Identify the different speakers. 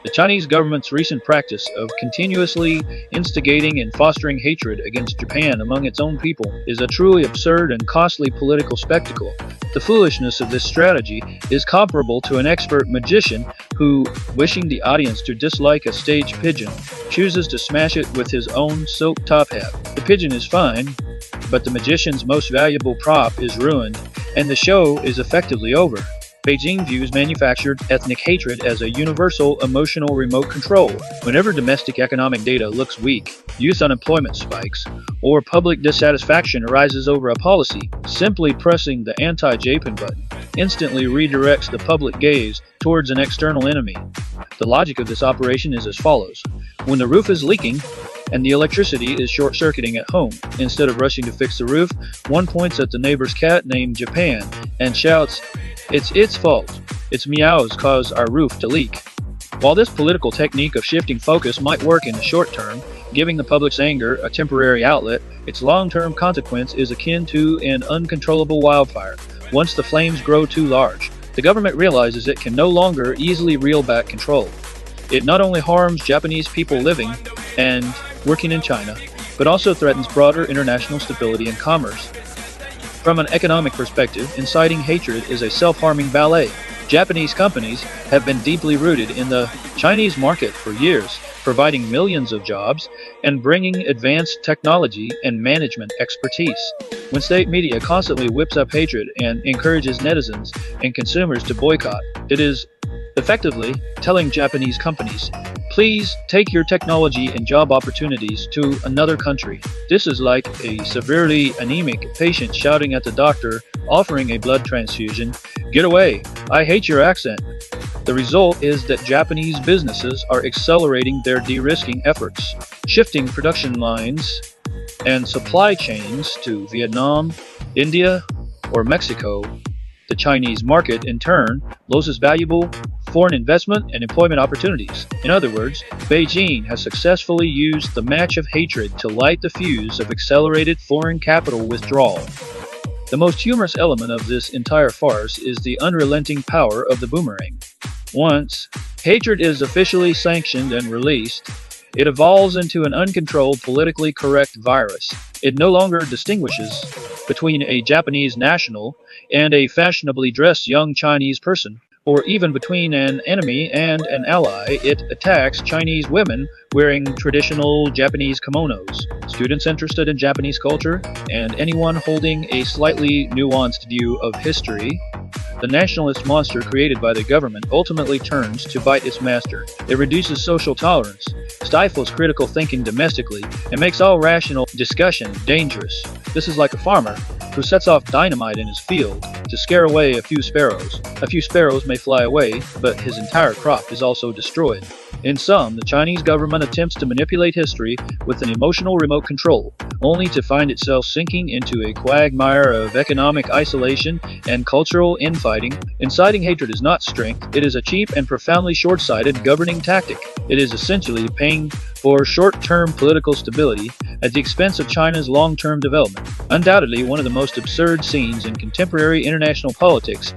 Speaker 1: The Chinese government's recent practice of continuously instigating and fostering hatred against Japan among its own people is a truly absurd and costly political spectacle. The foolishness of this strategy is comparable to an expert magician who, wishing the audience to dislike a stage pigeon, chooses to smash it with his own silk top hat. The pigeon is fine, but the magician's most valuable prop is ruined, and the show is effectively over. Beijing views manufactured ethnic hatred as a universal emotional remote control. Whenever domestic economic data looks weak, youth unemployment spikes, or public dissatisfaction arises over a policy, simply pressing the anti-Japan button instantly redirects the public gaze towards an external enemy. The logic of this operation is as follows. When the roof is leaking, and the electricity is short-circuiting at home, instead of rushing to fix the roof, one points at the neighbor's cat named Japan and shouts, "It's its fault. Its meows cause our roof to leak." While this political technique of shifting focus might work in the short term, giving the public's anger a temporary outlet, its long-term consequence is akin to an uncontrollable wildfire. Once the flames grow too large, the government realizes it can no longer easily reel back control. It not only harms Japanese people living and working in China, but also threatens broader international stability and commerce. From an economic perspective, inciting hatred is a self-harming ballet. Japanese companies have been deeply rooted in the Chinese market for years, providing millions of jobs and bringing advanced technology and management expertise. When state media constantly whips up hatred and encourages netizens and consumers to boycott, it is effectively telling Japanese companies, "Please take your technology and job opportunities to another country." This is like a severely anemic patient shouting at the doctor offering a blood transfusion, "Get away, I hate your accent." The result is that Japanese businesses are accelerating their de-risking efforts, shifting production lines and supply chains to Vietnam, India, or Mexico. The Chinese market, in turn, loses valuable foreign investment and employment opportunities. In other words, Beijing has successfully used the match of hatred to light the fuse of accelerated foreign capital withdrawal. The most humorous element of this entire farce is the unrelenting power of the boomerang. Once hatred is officially sanctioned and released, it evolves into an uncontrolled, politically correct virus. It no longer distinguishes between a Japanese national and a fashionably dressed young Chinese person, or even between an enemy and an ally. It attacks Chinese women wearing traditional Japanese kimonos, students interested in Japanese culture, and anyone holding a slightly nuanced view of history. The nationalist monster created by the government ultimately turns to bite its master. It reduces social tolerance, stifles critical thinking domestically, and makes all rational discussion dangerous. This is like a farmer who sets off dynamite in his field to scare away a few sparrows. A few sparrows may fly away, but his entire crop is also destroyed. In sum, the Chinese government attempts to manipulate history with an emotional remote control, only to find itself sinking into a quagmire of economic isolation and cultural infighting. Inciting hatred is not strength, it is a cheap and profoundly short-sighted governing tactic. It is essentially paying for short-term political stability at the expense of China's long-term development. Undoubtedly one of the most absurd scenes in contemporary international politics,